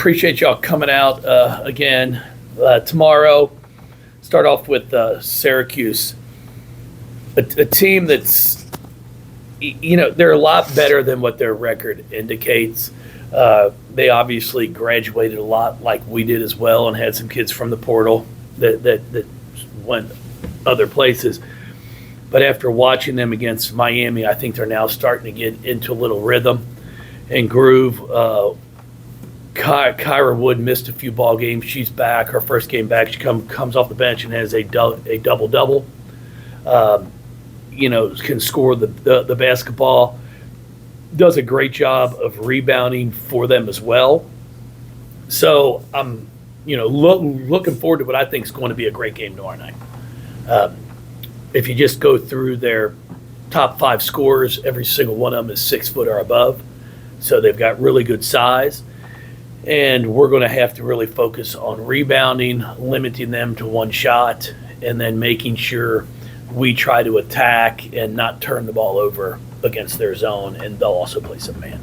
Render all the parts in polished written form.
appreciate y'all coming out again tomorrow. Start off with Syracuse, a team that's, they're a lot better than what their record indicates. They obviously graduated a lot like we did as well and had some kids from the portal that went other places. But after watching them against Miami, I think they're now starting to get into a little rhythm and groove. Kyra Wood missed a few ball games. She's back. Her first game back, she comes off the bench and has a double-double. Can score the basketball. Does a great job of rebounding for them as well. So I'm, looking forward to what I think is going to be a great game tomorrow night. If you just go through their top 5 scorers, every single one of them is 6 foot or above. So they've got really good size. And we're going to have to really focus on rebounding, limiting them to one shot, and then making sure we try to attack and not turn the ball over against their zone, and they'll also play some man.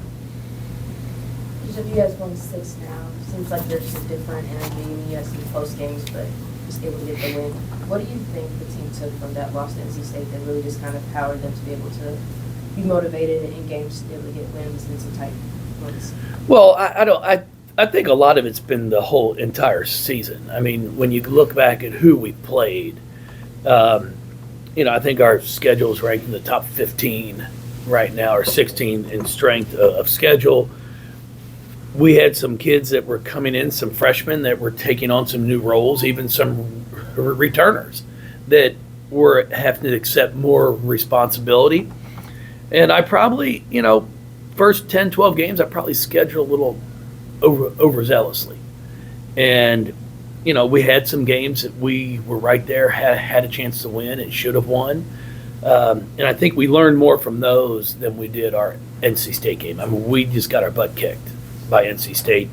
Just if you guys won 6 now, seems like there's some different energy. You guys some close games, but just able to get the win. What do you think the team took from that loss to NC State that really just kind of powered them to be able to be motivated in games to be able to get wins in some tight ones? Well, I think a lot of it's been the whole entire season. I mean, when you look back at who we played, I think our schedule is ranked in the top 15 right now, or 16 in strength of schedule. We had some kids that were coming in, some freshmen that were taking on some new roles, even some returners that were having to accept more responsibility. And I probably, first 10, 12 games, I probably scheduled a little overzealously. And, we had some games that we were right there, had a chance to win and should have won. And I think we learned more from those than we did our NC State game. I mean, we just got our butt kicked by NC State.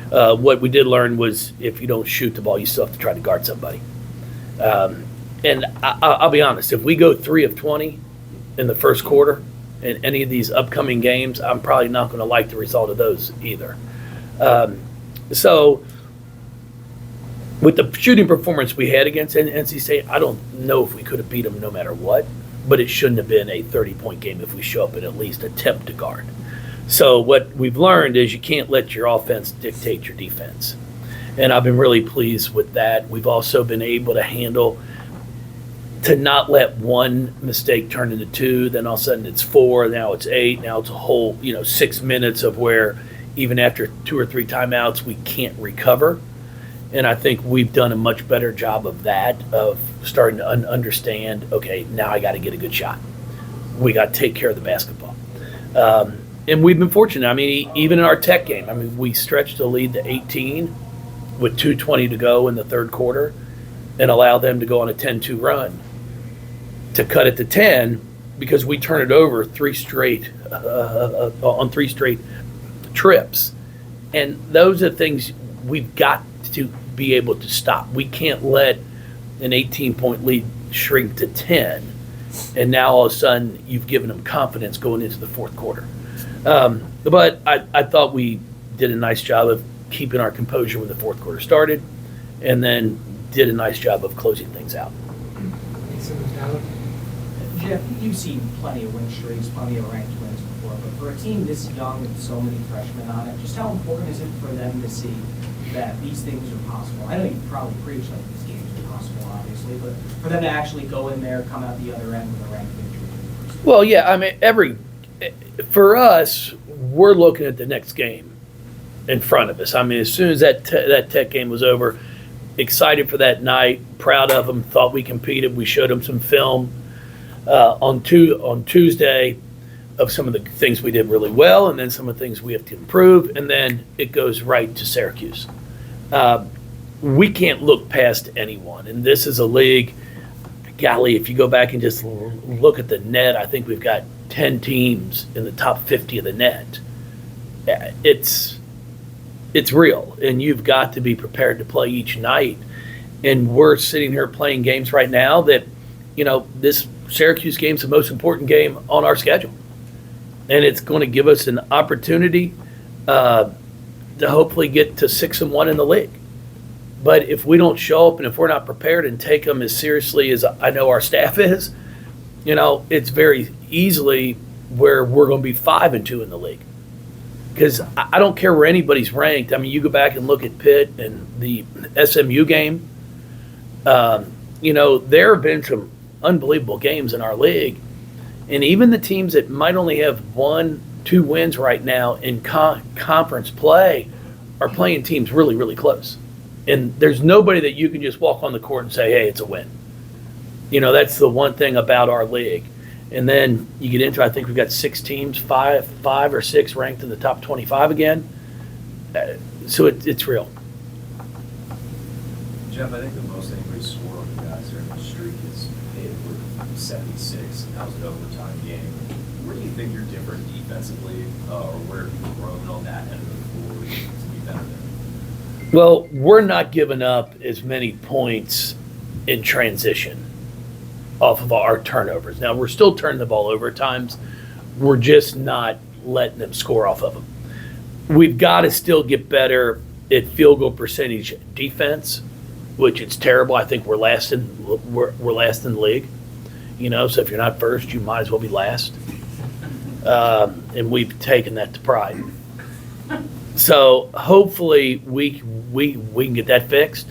What we did learn was if you don't shoot the ball, you still have to try to guard somebody. And I'll be honest, if we go 3 of 20 in the first quarter in any of these upcoming games, I'm probably not going to like the result of those either. So with the shooting performance we had against NC State, I don't know if we could have beat them no matter what, but it shouldn't have been a 30-point game if we show up and at least attempt to guard. So what we've learned is you can't let your offense dictate your defense. And I've been really pleased with that. We've also been able to handle to not let one mistake turn into 2, then all of a sudden it's 4, now it's 8, now it's a whole 6 minutes of where even after 2 or 3 timeouts we can't recover. And I think we've done a much better job of that, of starting to understand, okay, now I got to get a good shot. We got to take care of the basketball. And we've been fortunate. I mean, even in our Tech game, we stretched the lead to 18 with 2:20 to go in the third quarter and allow them to go on a 10-2 run to cut it to 10 because we turn it over 3 straight on 3 straight trips. And those are things we've got to be able to stop. We can't let an 18-point lead shrink to 10, and now all of a sudden you've given them confidence going into the fourth quarter. But I thought we did a nice job of keeping our composure when the fourth quarter started, and then did a nice job of closing things out. Jeff, you've seen plenty of win streaks, plenty of ranked wins before, but for a team this young with so many freshmen on it, just how important is it for them to see that these things are possible? I know you probably preach like these games are possible, obviously, but for them to actually go in there, come out the other end with a ranked victory. Well, yeah, for us, we're looking at the next game in front of us. As soon as that Tech game was over, excited for that night, proud of them, thought we competed. We showed them some film on Tuesday of some of the things we did really well, and then some of the things we have to improve, and then it goes right to Syracuse. We can't look past anyone, and this is a league, golly, if you go back and just look at the net, I think we've got 10 teams in the top 50 of the net. It's real, and you've got to be prepared to play each night. And we're sitting here playing games right now that, this Syracuse game is the most important game on our schedule. And it's going to give us an opportunity to hopefully get to 6-1 in the league. But if we don't show up and if we're not prepared and take them as seriously as I know our staff is, it's very easily where we're going to be 5-2 in the league. Because I don't care where anybody's ranked. I mean, you go back and look at Pitt and the SMU game. There have been some unbelievable games in our league. And even the teams that might only have 1-2 wins right now in conference play are playing teams really, really close. And there's nobody that you can just walk on the court and say, hey, it's a win. That's the one thing about our league. And then you get into, I think we've got 6 teams, five or six ranked in the top 25 again. So it's real. Jeff, I think the most anybody scored on you guys during the streak is Pitt with 76, and that was an overtime game. Where do you think you're different defensively, or where have you grown on that end of the floor to be better there? Well, we're not giving up as many points in transition off of our turnovers. Now, we're still turning the ball over at times. We're just not letting them score off of them. We've got to still get better at field goal percentage defense, which it's terrible. I think we're last in the league. So if you're not first, you might as well be last. And we've taken that to pride. So hopefully we can get that fixed,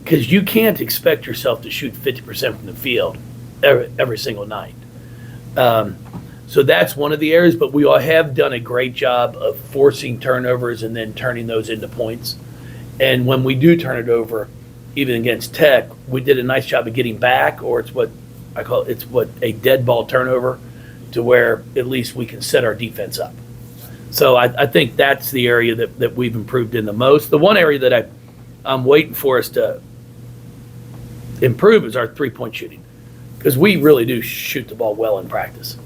because you can't expect yourself to shoot 50% from the field every single night. So that's one of the areas, but we all have done a great job of forcing turnovers and then turning those into points. And when we do turn it over, even against Tech, we did a nice job of getting back, or it's what a dead ball turnover, to where at least we can set our defense up. So I think that's the area that we've improved in the most. The one area that I'm waiting for us to improve is our three-point shooting, because we really do shoot the ball well in practice.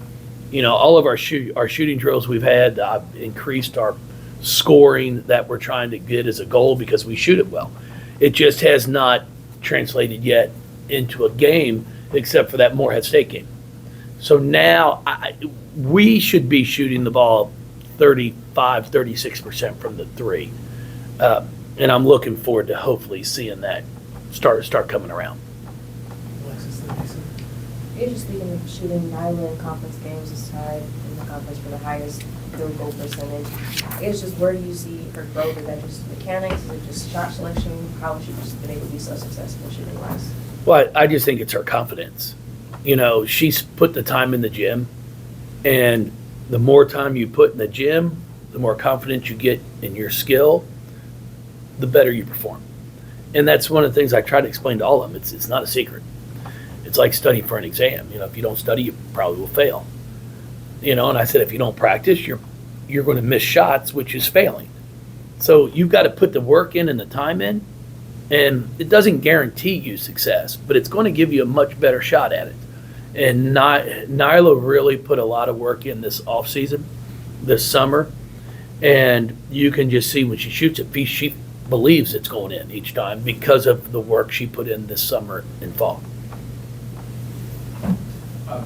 All of our shooting drills we've had, I've increased our scoring that we're trying to get as a goal because we shoot it well. It just has not translated yet into a game, except for that Morehead State game. So now we should be shooting the ball 35, 36% from the three. And I'm looking forward to hopefully seeing that start coming around. You're just speaking of shooting, Nyla in conference games is tied in the conference for the highest field goal percentage. It's just, where do you see her growth? Is that just mechanics? Is it just shot selection? How has she just been able to be so successful shooting wise? Well, I just think it's her confidence. She's put the time in the gym, and the more time you put in the gym, the more confidence you get in your skill, the better you perform. And that's one of the things I try to explain to all of them. It's not a secret. It's like studying for an exam. If you don't study, you probably will fail. And I said, if you don't practice, you're going to miss shots, which is failing. So you've got to put the work in and the time in, and it doesn't guarantee you success, but it's going to give you a much better shot at it. And Nyla really put a lot of work in this off season, this summer, and you can just see when she shoots it, she believes it's going in each time because of the work she put in this summer and fall.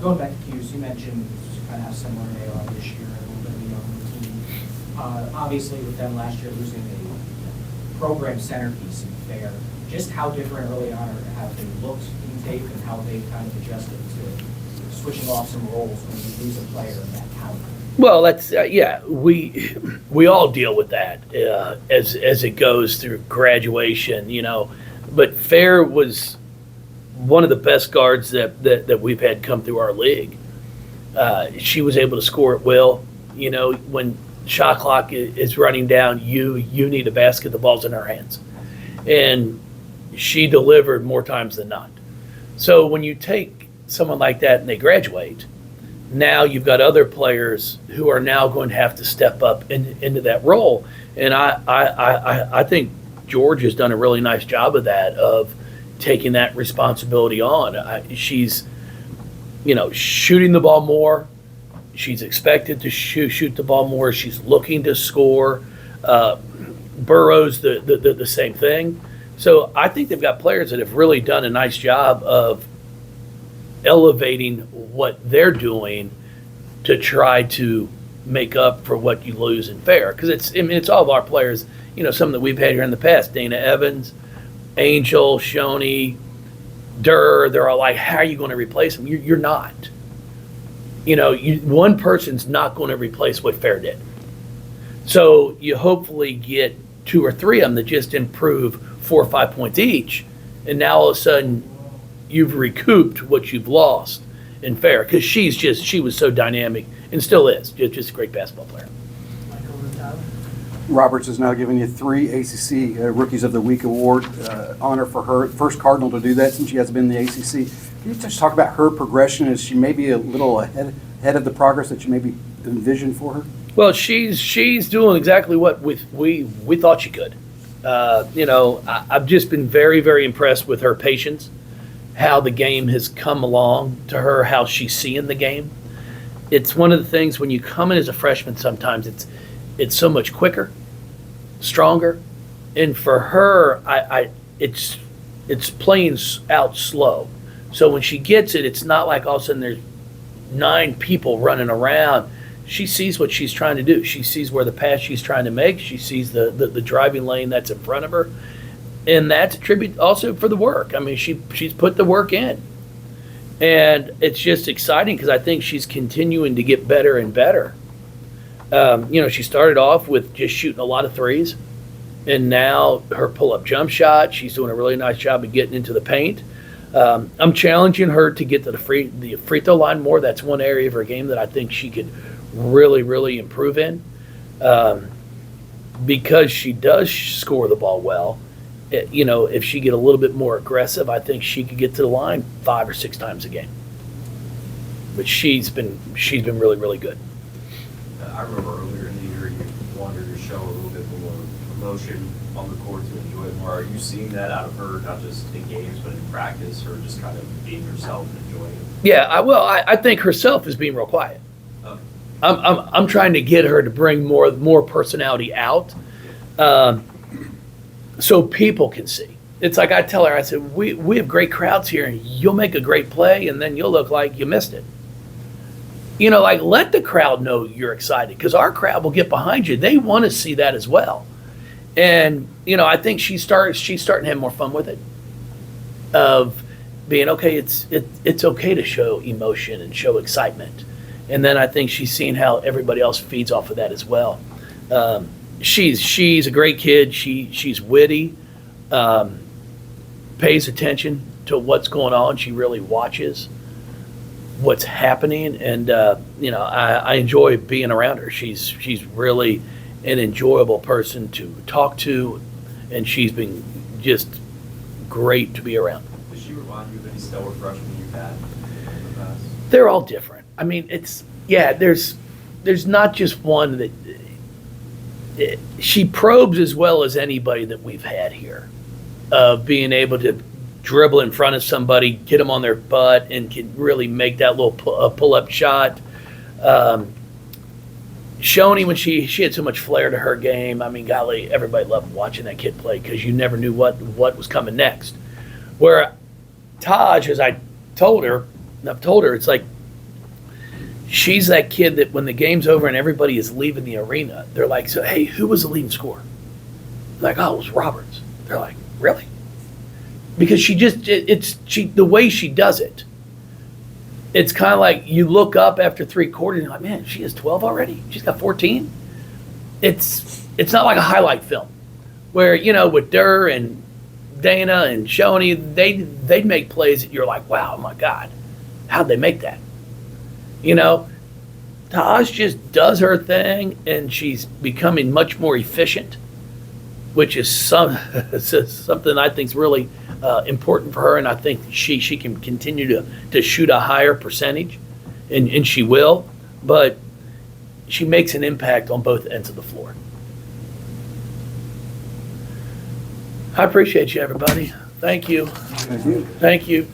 Going back to Hughes, you mentioned kind of how similar they are this year, a little bit of a younger team. Obviously, with them last year losing a program centerpiece in Fair, just how different early on have they looked in tape, and how they've kind of adjusted to switching off some roles when you lose a player in that caliber? Well, that's we all deal with that as it goes through graduation, But Fair was one of the best guards that we've had come through our league. She was able to score at will. When shot clock is running down, you need a basket, the ball's in her hands. And she delivered more times than not. So when you take someone like that and they graduate, now you've got other players who are now going to have to step up into that role. And I think George has done a really nice job of that, of taking that responsibility on. She's, shooting the ball more. She's expected to shoot the ball more. She's looking to score. Burrow's the same thing. So I think they've got players that have really done a nice job of elevating what they're doing to try to make up for what you lose in fair. Because it's all of our players, some that we've had here in the past, Dana Evans, Angel, Shoney, Durr, they're all like, how are you going to replace them? You're not. One person's not going to replace what fair did. So you hopefully get 2 or 3 of them that just improve 4 or 5 points each, and now all of a sudden you've recouped what you've lost in fair, because she was so dynamic and still is just a great basketball player. Roberts is now giving you 3 ACC Rookies of the Week award honor for her. First Cardinal to do that since she has been in the ACC. Can you just talk about her progression? Is she maybe a little ahead of the progress that you maybe envisioned for her? Well, she's doing exactly what we thought she could. I've just been very, very impressed with her patience, how the game has come along to her, how she's seeing the game. It's one of the things when you come in as a freshman, sometimes it's so much quicker, stronger, and for her, it's playing out slow. So when she gets it, it's not like all of a sudden there's 9 people running around. She sees what she's trying to do. She sees where the pass she's trying to make. She sees the driving lane that's in front of her. And that's a tribute also for the work. I mean, she's put the work in. And it's just exciting because I think she's continuing to get better and better. She started off with just shooting a lot of threes. And now her pull-up jump shot, she's doing a really nice job of getting into the paint. I'm challenging her to get to the free throw line more. That's one area of her game that I think she could really, really improve in, because she does score the ball well. If she get a little bit more aggressive, I think she could get to the line 5 or 6 times a game. But she's been really, really good. I remember earlier in the year you wanted her to show a little bit more emotion on the court to enjoy it more. Are you seeing that out of her, not just in games but in practice, or just kind of being herself and enjoying it? Yeah, I think herself is being real quiet. Okay. I'm trying to get her to bring more personality out, so people can see. It's like I tell her, I said, we have great crowds here, and you'll make a great play, and then you'll look like you missed it. Let the crowd know you're excited, because our crowd will get behind you. They want to see that as well. And, I think she's starting to have more fun with it, of being, okay, it's okay to show emotion and show excitement. And then I think she's seeing how everybody else feeds off of that as well. She's a great kid. She's witty, pays attention to what's going on. She really watches what's happening, and I enjoy being around her. She's really an enjoyable person to talk to, and she's been just great to be around. Does she remind you of any stellar freshmen you've had in the past? They're all different. I mean, there's not just one that she probes as well as anybody that we've had here, of being able to dribble in front of somebody, get them on their butt, and can really make that little pull-up shot. Shoney, when she had so much flair to her game, I mean, golly, everybody loved watching that kid play, because you never knew what was coming next. Where Taj, as I've told her, it's like she's that kid that when the game's over and everybody is leaving the arena, they're like, so, hey, who was the leading scorer? Like, oh, it was Roberts. They're like, really? Because the way she does it, it's kind of like you look up after 3 quarters and you're like, man, she has 12 already? She's got 14? It's not like a highlight film where, with Durr and Dana and Shoney, they'd make plays that you're like, wow, my God, how'd they make that? Taj just does her thing, and she's becoming much more efficient, which is something I think is really important for her, and I think she can continue to shoot a higher percentage, and she will, but she makes an impact on both ends of the floor. I appreciate you, everybody. Thank you. Thank you. Thank you.